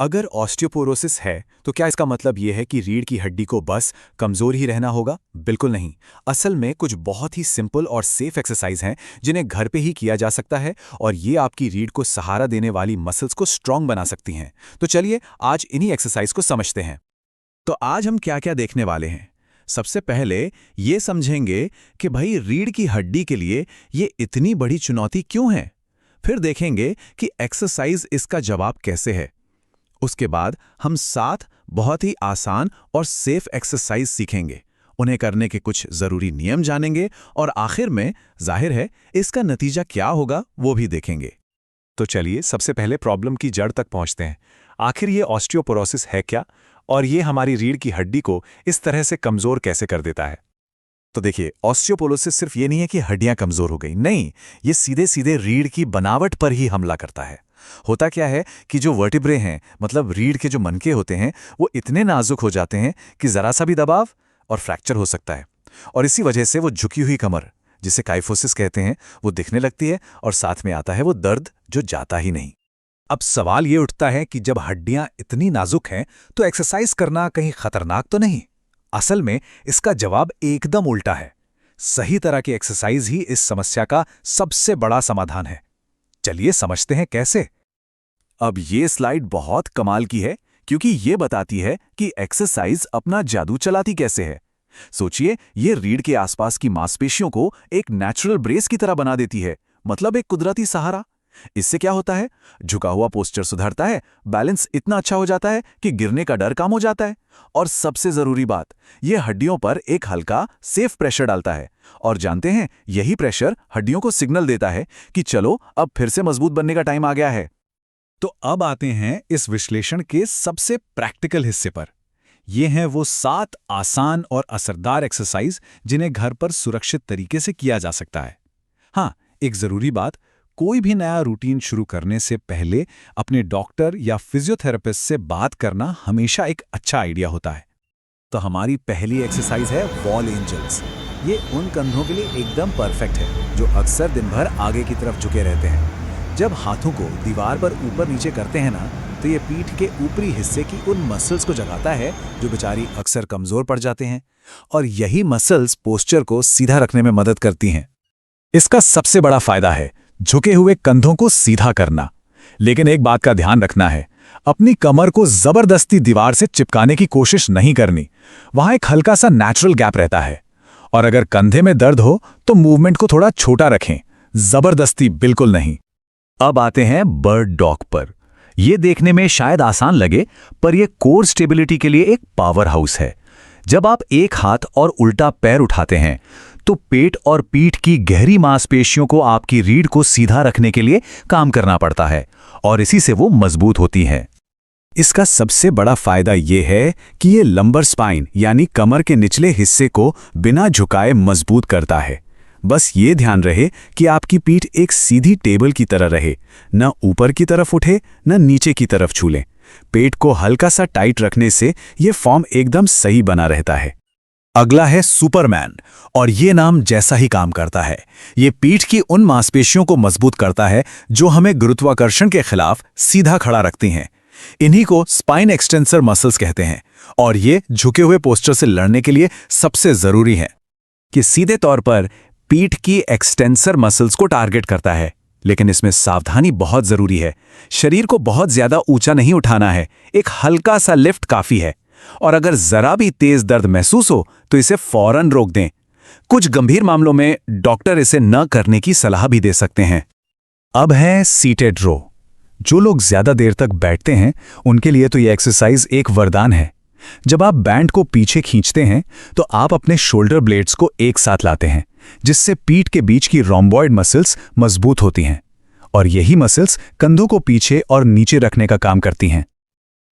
अगर ऑस्टियोपोरोसिस है तो क्या इसका मतलब ये है कि रीढ़ की हड्डी को बस कमजोर ही रहना होगा? बिल्कुल नहीं। असल में कुछ बहुत ही सिंपल और सेफ एक्सरसाइज हैं जिन्हें घर पे ही किया जा सकता है और ये आपकी रीढ़ को सहारा देने वाली मसल्स को स्ट्रांग बना सकती हैं। तो चलिए आज इन्हीं एक्सरसाइज को समझते हैं। तो आज हम क्या क्या देखने वाले हैं? सबसे पहले ये समझेंगे कि भाई रीढ़ की हड्डी के लिए ये इतनी बड़ी चुनौती क्यों है। फिर देखेंगे कि एक्सरसाइज इसका जवाब कैसे है। उसके बाद हम 7 बहुत ही आसान और सेफ एक्सरसाइज सीखेंगे, उन्हें करने के कुछ जरूरी नियम जानेंगे और आखिर में जाहिर है इसका नतीजा क्या होगा वो भी देखेंगे। तो चलिए सबसे पहले प्रॉब्लम की जड़ तक पहुंचते हैं। आखिर ये ऑस्टियोपोरोसिस है क्या और ये हमारी रीढ़ की हड्डी को इस तरह से कमजोर कैसे कर देता है? तो देखिए, ऑस्टियोपोरोसिस सिर्फ ये नहीं है कि हड्डियां कमजोर हो गई, नहीं, ये सीधे सीधे रीढ़ की बनावट पर ही हमला करता है। होता क्या है कि जो वर्टिब्रे हैं, मतलब रीढ़ के जो मनके होते हैं, वो इतने नाजुक हो जाते हैं कि जरा सा भी दबाव और फ्रैक्चर हो सकता है। और इसी वजह से वो झुकी हुई कमर, जिसे काइफोसिस कहते हैं, वो दिखने लगती है और साथ में आता है वो दर्द जो जाता ही नहीं। अब सवाल ये उठता है कि जब हड्डियां इतनी नाजुक हैं तो एक्सरसाइज करना कहीं खतरनाक तो नहीं? असल में इसका जवाब एकदम उल्टा है। सही तरह की एक्सरसाइज ही इस समस्या का सबसे बड़ा समाधान है। चलिए समझते हैं कैसे। अब ये स्लाइड बहुत कमाल की है क्योंकि ये बताती है कि एक्सरसाइज अपना जादू चलाती कैसे है। सोचिए, ये रीढ़ के आसपास की मांसपेशियों को एक नेचुरल ब्रेस की तरह बना देती है, मतलब एक कुदरती सहारा। इससे क्या होता है? झुका हुआ पोस्चर सुधरता है, बैलेंस इतना अच्छा हो जाता है कि गिरने का डर कम हो जाता है। और सबसे जरूरी बात, ये हड्डियों पर एक हल्का सेफ प्रेशर डालता है। और जानते हैं, यही प्रेशर हड्डियों को सिग्नल देता है कि चलो अब फिर से मजबूत बनने का टाइम आ गया है। तो अब आते हैं इस विश्लेषण के सबसे प्रैक्टिकल हिस्से पर। ये हैं वो 7 आसान और असरदार एक्सरसाइज जिन्हें घर पर सुरक्षित तरीके से किया जा सकता है। हाँ, एक जरूरी बात, कोई भी नया रूटीन शुरू करने से पहले अपने डॉक्टर या फिजियोथेरेपिस्ट से बात करना हमेशा एक अच्छा आइडिया होता है। तो हमारी पहली एक्सरसाइज है वॉल एंजल्स। ये उन कंधों के लिए एकदम परफेक्ट है जो अक्सर दिन भर आगे की तरफ झुके रहते हैं। जब हाथों को दीवार पर ऊपर नीचे करते हैं ना, तो ये पीठ के ऊपरी हिस्से की उन मसल्स को जगाता है जो बेचारी अक्सर कमजोर पड़ जाते हैं। और यही मसल्स पोस्चर को सीधा रखने में मदद करती हैं। इसका सबसे बड़ा फायदा है झुके हुए कंधों को सीधा करना। लेकिन एक बात का ध्यान रखना है, अपनी कमर को जबरदस्ती दीवार से चिपकाने की कोशिश नहीं करनी। वहां एक हल्का सा नेचुरल गैप रहता है। और अगर कंधे में दर्द हो तो मूवमेंट को थोड़ा छोटा रखें, जबरदस्ती बिल्कुल नहीं। अब आते हैं बर्ड डॉग पर। यह देखने में शायद आसान लगे, पर यह कोर स्टेबिलिटी के लिए एक पावर हाउस है। जब आप एक हाथ और उल्टा पैर उठाते हैं तो पेट और पीठ की गहरी मांसपेशियों को आपकी रीढ़ को सीधा रखने के लिए काम करना पड़ता है और इसी से वो मजबूत होती हैं। इसका सबसे बड़ा फायदा यह है कि ये लंबर स्पाइन यानी कमर के निचले हिस्से को बिना झुकाए मजबूत करता है। बस ये ध्यान रहे कि आपकी पीठ एक सीधी टेबल की तरह रहे, न ऊपर की तरफ उठे न नीचे की तरफ छूले। पेट को हल्का सा टाइट रखने से ये फॉर्म एकदम सही बना रहता है। अगला है सुपरमैन, और ये नाम जैसा ही काम करता है। ये पीठ की उन मांसपेशियों को मजबूत करता है जो हमें गुरुत्वाकर्षण के खिलाफ सीधा खड़ा रखती हैं। इन्हीं को स्पाइन एक्सटेंसर मसल्स कहते हैं और ये झुके हुए पोस्चर से लड़ने के लिए सबसे जरूरी है। कि सीधे तौर पर पीठ की एक्सटेंसर मसल्स को टारगेट करता है, लेकिन इसमें सावधानी बहुत जरूरी है। शरीर को बहुत ज्यादा ऊंचा नहीं उठाना है, एक हल्का सा लिफ्ट काफी है। और अगर जरा भी तेज दर्द महसूस हो तो इसे फौरन रोक दें। कुछ गंभीर मामलों में डॉक्टर इसे न करने की सलाह भी दे सकते हैं। अब है सीटेड रो। जो लोग ज्यादा देर तक बैठते हैं उनके लिए तो यह एक्सरसाइज एक वरदान है। जब आप बैंड को पीछे खींचते हैं तो आप अपने शोल्डर ब्लेड्स को एक साथ लाते हैं, जिससे पीठ के बीच की रोम्बॉइड मसल्स मजबूत होती हैं और यही मसल्स कंधों को पीछे और नीचे रखने का काम करती हैं।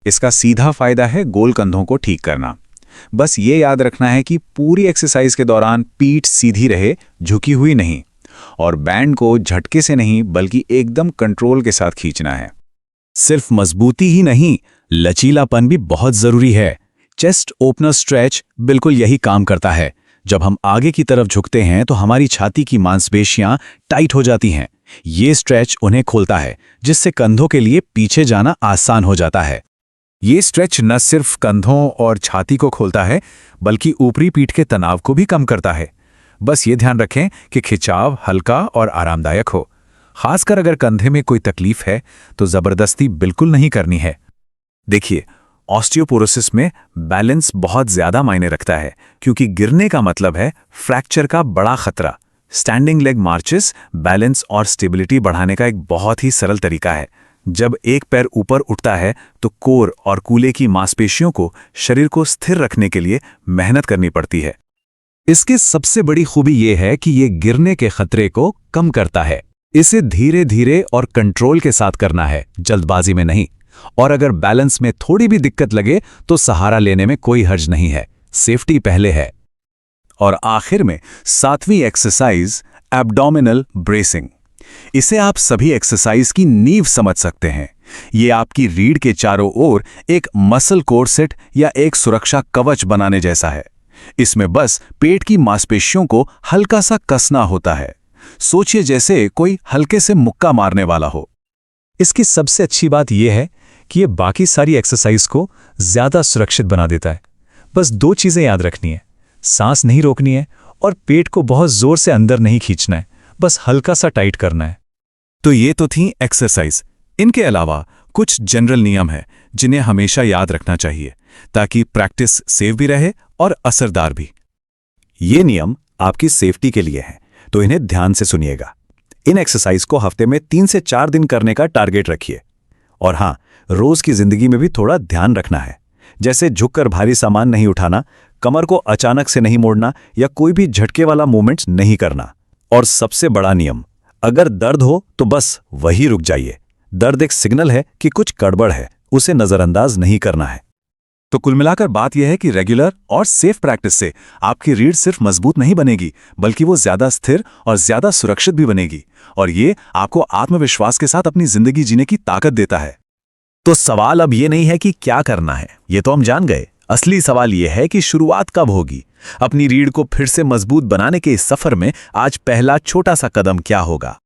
इसका सीधा फायदा है गोल कंधों को ठीक करना। बस ये याद रखना है कि पूरी एक्सरसाइज के दौरान पीठ सीधी रहे, झुकी हुई नहीं, और बैंड को झटके से नहीं बल्कि एकदम कंट्रोल के साथ खींचना है। सिर्फ मजबूती ही नहीं, लचीलापन भी बहुत जरूरी है। चेस्ट ओपनर स्ट्रेच बिल्कुल यही काम करता है। जब हम आगे की तरफ झुकते हैं तो हमारी छाती की मांसपेशियां टाइट हो जाती हैं। ये स्ट्रेच उन्हें खोलता है, जिससे कंधों के लिए पीछे जाना आसान हो जाता है। ये स्ट्रेच न सिर्फ कंधों और छाती को खोलता है, बल्कि ऊपरी पीठ के तनाव को भी कम करता है। बस ये ध्यान रखें कि खिंचाव हल्का और आरामदायक हो। खासकर अगर कंधे में कोई तकलीफ है तो जबरदस्ती बिल्कुल नहीं करनी है। देखिए, ऑस्टियोपोरोसिस में बैलेंस बहुत ज्यादा मायने रखता है, क्योंकि गिरने का मतलब है फ्रैक्चर का बड़ा खतरा। स्टैंडिंग लेग मार्चेस बैलेंस और स्टेबिलिटी बढ़ाने का एक बहुत ही सरल तरीका है। जब एक पैर ऊपर उठता है तो कोर और कूल्हे की मांसपेशियों को शरीर को स्थिर रखने के लिए मेहनत करनी पड़ती है। इसकी सबसे बड़ी खूबी ये है कि ये गिरने के खतरे को कम करता है। इसे धीरे धीरे और कंट्रोल के साथ करना है, जल्दबाजी में नहीं। और अगर बैलेंस में थोड़ी भी दिक्कत लगे तो सहारा लेने में कोई हर्ज नहीं है। सेफ्टी पहले है। और आखिर में 7वीं एक्सरसाइज, एब्डोमिनल ब्रेसिंग। इसे आप सभी एक्सरसाइज की नींव समझ सकते हैं। ये आपकी रीढ़ के चारों ओर एक मसल कोरसेट या एक सुरक्षा कवच बनाने जैसा है। इसमें बस पेट की मांसपेशियों को हल्का सा कसना होता है। सोचिए जैसे कोई हल्के से मुक्का मारने वाला हो। इसकी सबसे अच्छी बात यह है कि ये बाकी सारी एक्सरसाइज को ज्यादा सुरक्षित बना देता है। बस 2 चीजें याद रखनी है, सांस नहीं रोकनी है और पेट को बहुत जोर से अंदर नहीं खींचना है, बस हल्का सा टाइट करना है। तो ये तो थी एक्सरसाइज। इनके अलावा कुछ जनरल नियम हैं जिन्हें हमेशा याद रखना चाहिए ताकि प्रैक्टिस सेफ भी रहे और असरदार भी। ये नियम आपकी सेफ्टी के लिए हैं, तो इन्हें ध्यान से सुनिएगा। इन एक्सरसाइज को हफ्ते में 3 से 4 दिन करने का टारगेट रखिए। और हाँ, रोज की जिंदगी में भी थोड़ा ध्यान रखना है, जैसे झुककर भारी सामान नहीं उठाना, कमर को अचानक से नहीं मोड़ना या कोई भी झटके वाला मूवमेंट्स नहीं करना। और सबसे बड़ा नियम, अगर दर्द हो तो बस वही रुक जाइए। दर्द एक सिग्नल है कि कुछ गड़बड़ है, उसे नजरअंदाज नहीं करना है। तो कुल मिलाकर बात यह है कि रेगुलर और सेफ प्रैक्टिस से आपकी रीढ़ सिर्फ मजबूत नहीं बनेगी, बल्कि वो ज्यादा स्थिर और ज्यादा सुरक्षित भी बनेगी। और ये आपको आत्मविश्वास के साथ अपनी जिंदगी जीने की ताकत देता है। तो सवाल अब ये नहीं है कि क्या करना है, ये तो हम जान गए। असली सवाल ये है कि शुरुआत कब होगी। अपनी रीढ़ को फिर से मजबूत बनाने के इस सफर में आज पहला छोटा सा कदम क्या होगा।